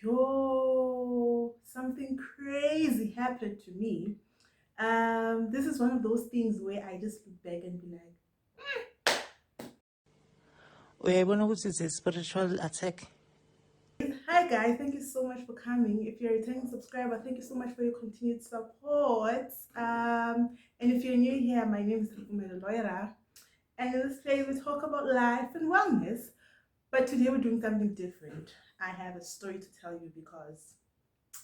Yo, something crazy happened to me. This is one of those things where I just look back and be like, Uyayibona ukuthi it's a spiritual attack. hi guys, thank you so much for coming. If you're a returning subscriber, thank you so much for your continued support. And if you're new here, my name is Loira, and in this place we talk about life and wellness. But today we're doing something different. I have a story to tell you because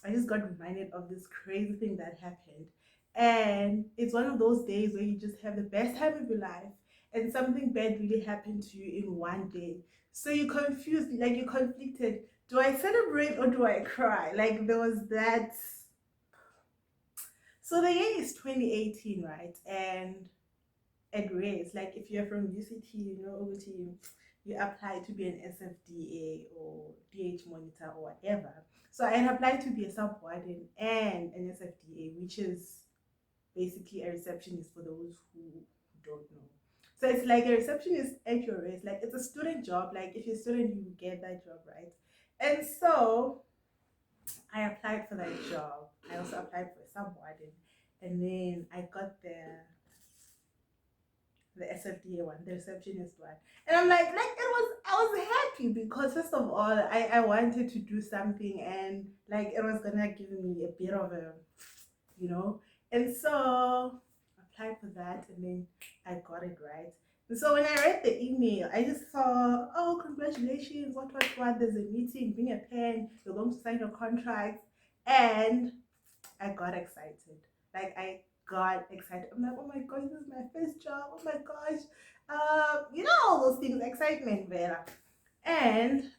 I just got reminded of this crazy thing that happened. And it's one of those days where you just have the best time of your life and something bad really happened to you in one day. So you're confused, like you're conflicted. Do I celebrate or do I cry? Like there was that. So the year is 2018, right? And at race, like if you're from UCT, you apply to be an SFDA or DH monitor or whatever. So I had applied to be a sub warden and an SFDA, which is basically a receptionist for those who don't know. So it's like a receptionist at your race. Like it's a student job. Like if you're a student, you get that job, right? And so I applied for that job. I also applied for a sub warden, and then I got the SFDA one, the receptionist one. And I'm like I was happy because first of all, I wanted to do something and like it was gonna give me a bit of a, you know. And so I applied for that and then I got it right. And so when I read the email, I just saw, oh, congratulations, what, there's a meeting, bring a pen, you're going to sign your contract. And I got excited. Like I got excited. I'm like, oh my gosh, this is my first job. Oh my gosh. All those things, excitement, Vera. And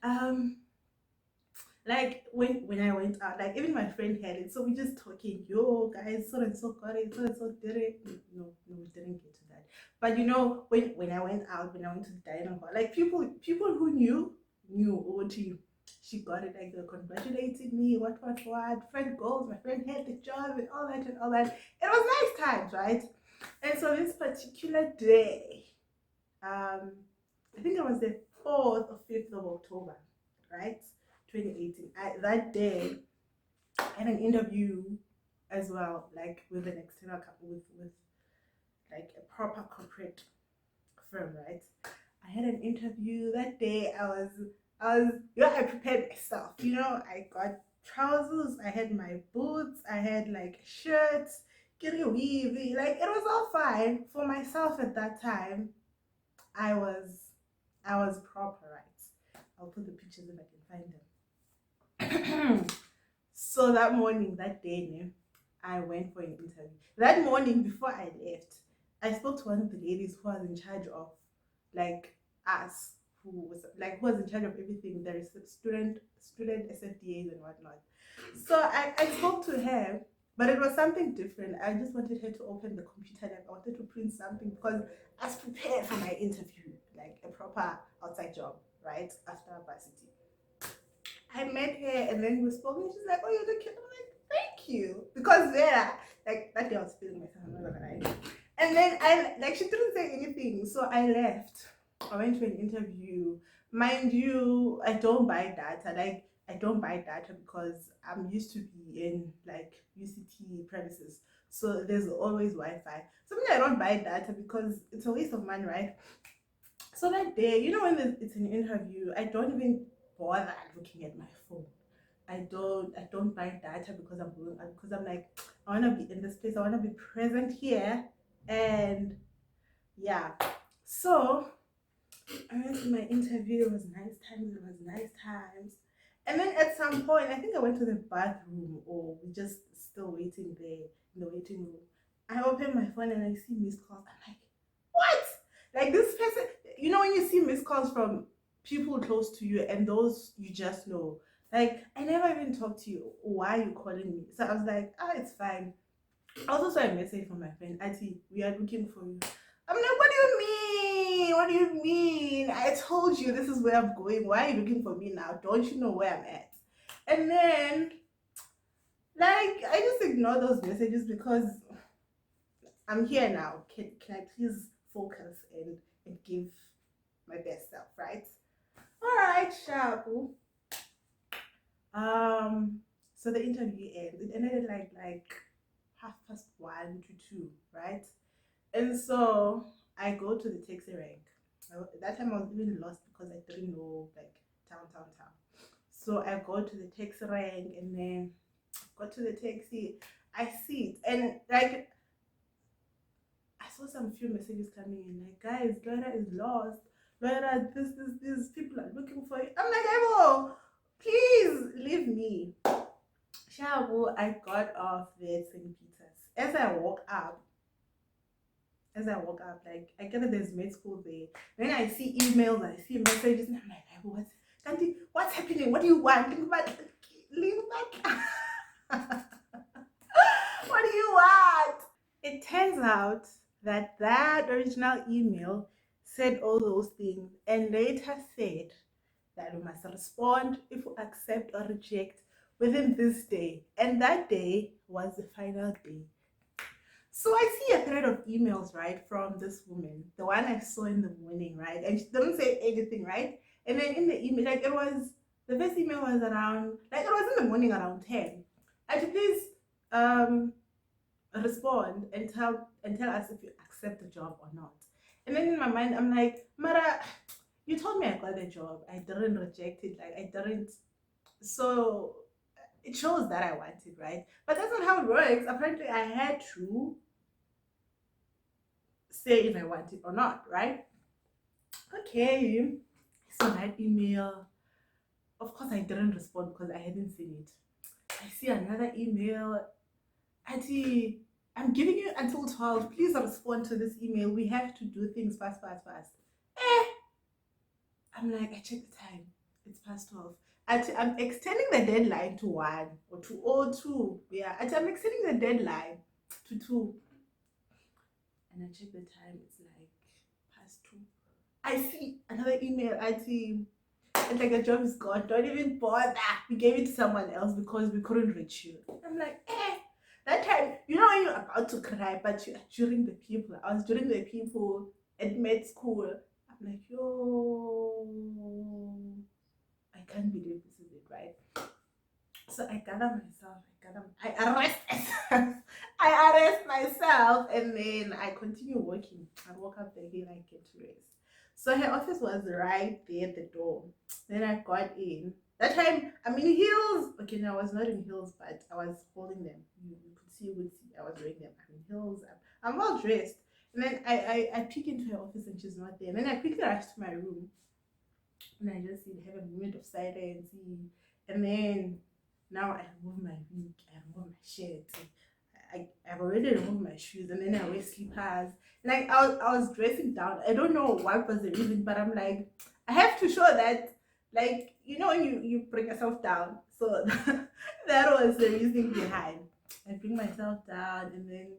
like when I went out, like even my friend had it. So we just talking, yo guys, so and so got it, so and so did it. No, we didn't get to that. But when I went out, when I went to the dining hall, like people who knew OT. She got it, like they congratulated me, what. Friend goes, my friend had the job and all that and all that. It was nice times, right? And so this particular day, I think it was the 4th or 5th of October, right? 2018. That day, I had an interview as well, like with an external with like a proper corporate firm, right? I had an interview that day. I prepared myself. I got trousers, I had my boots, I had like shirts, getting a weave, like it was all fine for myself at that time. I was I was proper, right? I'll put the pictures if I can find them. So that morning, that day, I went for an interview. That morning before I left, I spoke to one of the ladies who was in charge of like us, who was in charge of everything. There is student SFDAs and whatnot. So I spoke to her, but it was something different. I just wanted her to open the computer, like I wanted to print something because I was prepared for my interview, like a proper outside job, right? After varsity. I met her and then we spoke and she's like, oh, you're the kid. I'm like, thank you. Because like that day I was feeling myself, I'm not gonna lie. And then she didn't say anything. So I left. I went to an interview. Mind you, I don't buy data. Like I don't buy data because I'm used to be in like UCT premises. So there's always Wi-Fi. Something I don't buy data because it's a waste of money, right? So that day, when it's an interview, I don't even bother looking at my phone. I don't buy data because I'm like, I wanna be in this place, I wanna be present here. And yeah. So I went to my interview, it was nice times. And then at some point, I think I went to the bathroom or we just still waiting there in the waiting room. I open my phone and I see missed calls. I'm like, what? Like this person, when you see missed calls from people close to you and those you just know. Like, I never even talked to you. Why are you calling me? So I was like, it's fine. I also saw a message from my friend, Ati, we are looking for you. I'm like, what do you mean? What do you mean? I told you this is where I'm going. Why are you looking for me now? Don't you know where I'm at? And then, like, I just ignore those messages because I'm here now. Can I please focus and give my best self, right? All right, Shabu. So the interview ends. It ended like 1:30 to 2, right? And so I go to the taxi rank. That time I was even lost because I didn't know like town. So I go to the taxi rank and then got to the taxi. I see it and like I saw some few messages coming in like, guys, Loira is lost. Loira, this people are looking for you. I'm like, Evo, please leave me. Shabu, I got off there at St. Peter's. As I woke up, like I get that there's med school there. Then I see emails, I see messages, and I'm like, what's happening? What do you want? Link back. What do you want? It turns out that that original email said all those things and later said that we must respond if we accept or reject within this day. And that day was the final day. So I see a thread of emails, right, from this woman, the one I saw in the morning, right? And she didn't say anything, right? And then in the email, like the first email was around, like it was in the morning around 10. I said, please respond and tell us if you accept the job or not. And then in my mind, I'm like, Mara, you told me I got the job. I didn't reject it. Like I didn't. So it shows that I want it, right? But that's not how it works. Apparently, I had to say if I want it or not, right? Okay. I saw that email. Of course, I didn't respond because I hadn't seen it. I see another email. Auntie, I'm giving you until 12. Please respond to this email. We have to do things fast. Eh. I'm like, I check the time. It's past 12. I'm extending the deadline to 1 or 2 or 2. Yeah, I'm extending the deadline to 2. And I check the time. It's like past 2. I see another email. Auntie, it's like the job is gone. Don't even bother. We gave it to someone else because we couldn't reach you. I'm like, eh. That time, you know when you're about to cry, but you're during the people. I was during the people at med school. I'm like, yo, I can't believe this is it, right? So I gather myself, I arrest myself. I arrest myself and then I continue working. I walk up the hill, I get to rest. So her office was right there at the door. Then I got in. That time I'm in heels. Okay, no, I was not in heels, but I was holding them. You could see, I was wearing them. I'm in heels. I'm well dressed. And then I peek into her office and she's not there. And then I quickly rush to my room and I just have a moment of silence. And then now I remove my wig, I remove my shirt, I've already removed my shoes, and then I wear slippers. Like I was dressing down. I don't know what was the reason, but I'm like, I have to show that, like, you know, when you bring yourself down. So that was the reason behind. I bring myself down, and then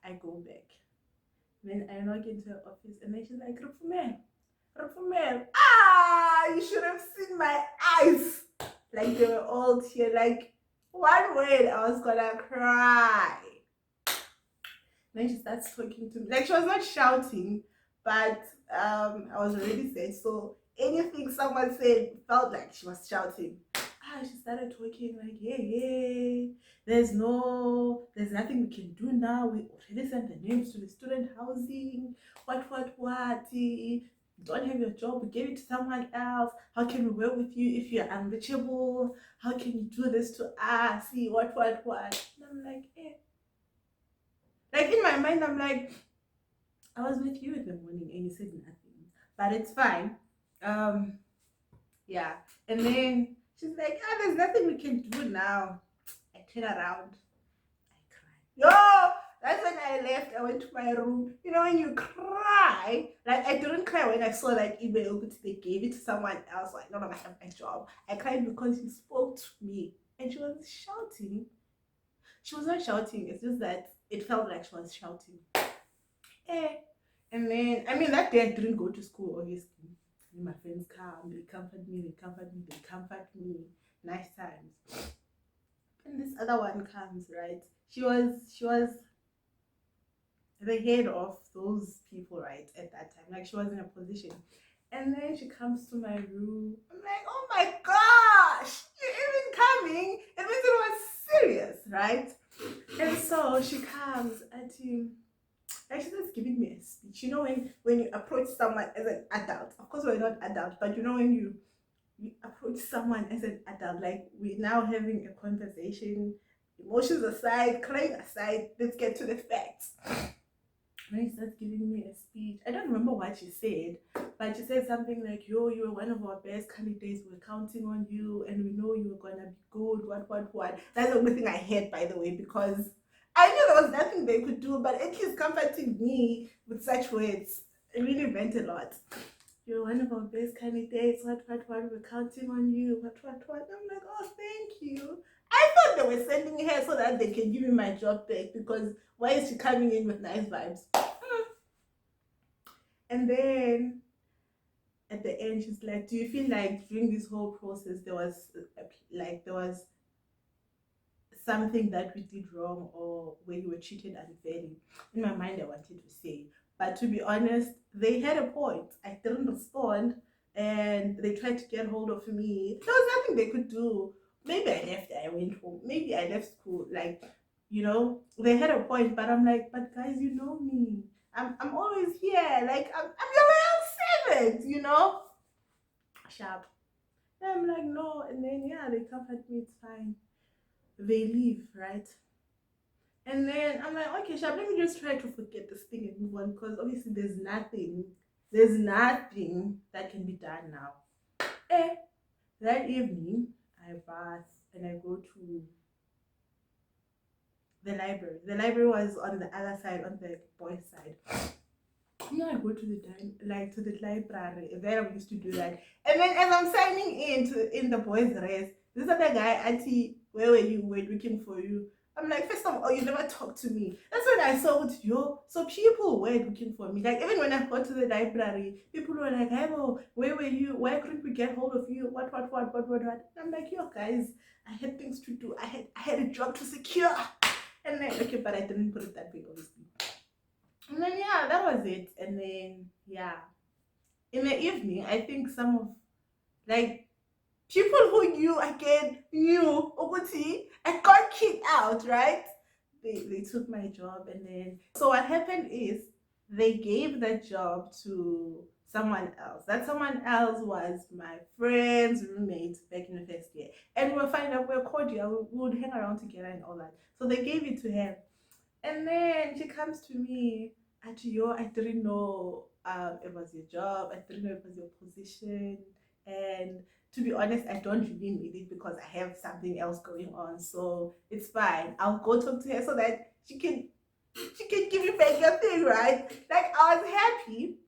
I go back. Then I log into her office, and then she's like, Rufumer. You should have seen my eyes. Like they were all tear. Like one word, I was gonna cry. Then she starts talking to me. Like she was not shouting, but I was already sad. So anything someone said felt like she was shouting. She started talking like, yeah, there's nothing we can do now. We already sent the names to the student housing. What? Don't have your job, we gave it to someone else. How can we work with you if you're unreachable? How can you do this to us? See what? And I'm like, eh. Like in my mind, I'm like, I was with you in the morning and you said nothing, but it's fine. Yeah. And then she's like, there's nothing we can do now. I turn around, I cry. Yo, that's when I left. I went to my room. You know, when you cry, like I didn't cry when I saw that email, but they gave it to someone else. Like, no, I have my job. I cried because she spoke to me and she was shouting. She was not shouting, it's just that it felt like she was shouting. Eh. And then, I mean, that day I didn't go to school, obviously. My friends come, they comfort me. Nice times. And this other one comes, right? She was the head of those people, right, at that time. Like she was in a position. And then she comes to my room. I'm like, oh my god! right? And so she comes and she's just giving me a speech. You know, when you approach someone as an adult, of course we're not adults, but you know when you approach someone as an adult, like we're now having a conversation, emotions aside, crying aside, let's get to the facts. When she starts giving me a speech, I don't remember what she said, but she said something like, "Yo, you were one of our best candidates. We're counting on you, and we know you were gonna be good. What?" That's the only thing I heard, by the way, because I knew there was nothing they could do, but at least comforting me with such words, it really meant a lot. You're one of our best candidates. What? We're counting on you. What? I'm like, oh, thank you. I thought they were sending her so that they can give me my job back because why is she coming in with nice vibes? And then at the end, she's like, "Do you feel like during this whole process there was something that we did wrong or where you were treated unfairly?" In my mind, I wanted to say, but to be honest, they had a point. I didn't respond, and they tried to get hold of me. There was nothing they could do. Maybe I left. I went home. Maybe I left school. Like, they had a point, but I'm like, but guys, you know me. I'm always here. Like, I'm your real servant. Sharp. And I'm like, no. And then yeah, they comfort me. It's fine. They leave, right? And then I'm like, okay, Shab, let me just try to forget this thing and move on because obviously there's nothing that can be done now. Eh, that evening, I bath and I go to the library. The library was on the other side, on the boys' side. I go to the library. There we used to do that. And then as I'm signing in the boys' race, this other guy, Auntie, where were you? We're looking for you. I'm like, first of all, you never talked to me. That's when I saw it, yo. So people were looking for me. Like even when I got to the library, people were like, "Hey, where were you? Why couldn't we get hold of you? What?" And I'm like, yo, guys, I had things to do. I had a job to secure. And then okay, but I didn't put it that way, obviously. And then yeah, that was it. And then yeah, in the evening, I think some of like people who knew again knew Oguti, I got kicked out, right? They took my job, and then so what happened is they gave that job to someone else. That someone else was my friend's roommate back in the first year, and we'll find out we're cordial. We would hang around together and all that. So they gave it to her. And then she comes to me, Yo, I didn't know it was your job. I didn't know it was your position. And to be honest, I don't really need it because I have something else going on. So it's fine. I'll go talk to her so that she can give you back your thing, right? Like I was happy.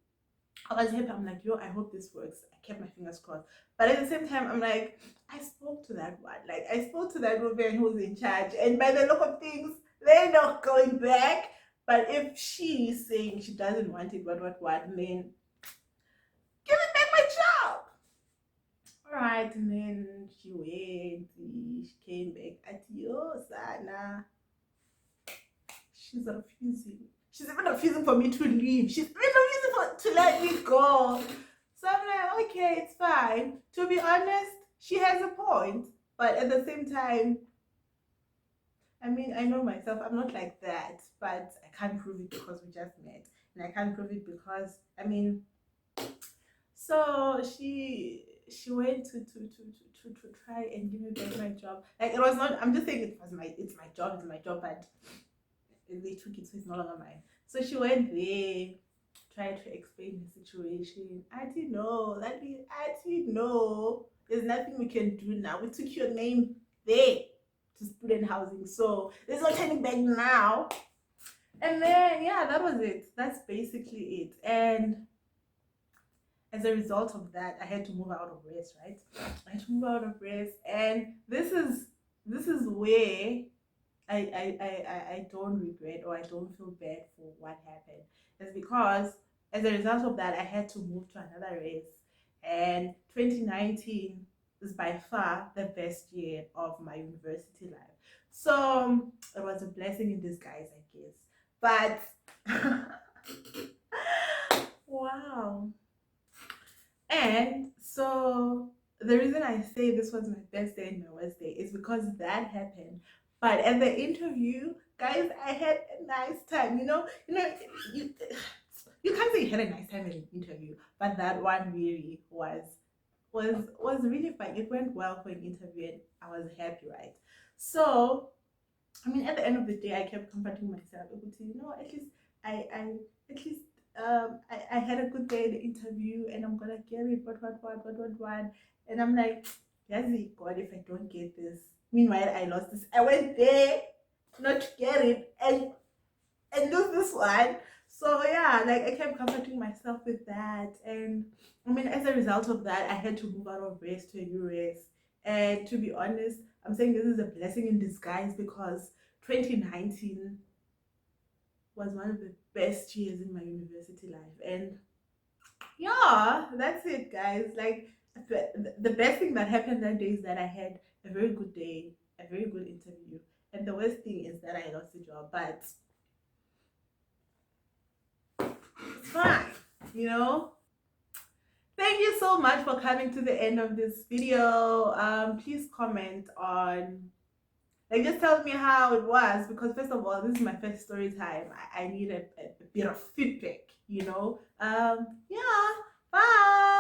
I'm like, yo, I hope this works. I kept my fingers crossed. But at the same time, I'm like, I spoke to that one. Like, I spoke to that woman who's in charge. And by the look of things, they're not going back. But if she's saying she doesn't want it, what, then give it back my job. All right. And then she went. She came back. At yo, Sana. She's refusing. She's even refusing for me to leave. She's even refusing to let me go. So I'm like, okay, it's fine. To be honest, she has a point. But at the same time, I mean, I know myself, I'm not like that. But I can't prove it because we just met. And I can't prove it because, I mean, so she went to try and give me back my job. Like it was not, I'm just saying it's my job, but they took it, so it's no longer mine. So she went there, tried to explain the situation. Auntie, no, Auntie, no. There's nothing we can do now. We took your name there to student housing, so there's no turning back now. And then yeah, that was it. That's basically it. And as a result of that, I had to move out of race, right? I had to move out of race, and this is where I don't regret or I don't feel bad for what happened. It's because as a result of that, I had to move to another race. And 2019 is by far the best year of my university life. So it was a blessing in disguise, I guess. But wow. And so the reason I say this was my best day and my worst day is because that happened. But at the interview, guys, I had a nice time. You, you can't say you had a nice time at an interview, but that one really was really fun. It went well for an interview, and I was happy, right? So I mean, at the end of the day, I kept comforting myself. Able to, at least I at least I had a good day in the interview, and I'm gonna get it. What. And I'm like, yes, God, if I don't get this. Meanwhile, I lost this. I went there not to get it, and lose this one. So yeah, like I kept comforting myself with that, and I mean, as a result of that, I had to move out of race to a new race. And to be honest, I'm saying this is a blessing in disguise because 2019 was one of the best years in my university life. And yeah, that's it, guys. Like the best thing that happened that day is that I had a very good day, a very good interview, and the worst thing is that I lost the job, but it's fine, you know. Thank you so much for coming to the end of this video. Please comment on, like, just tell me how it was, because first of all, this is my first story time. I need a bit of feedback. Yeah. Bye.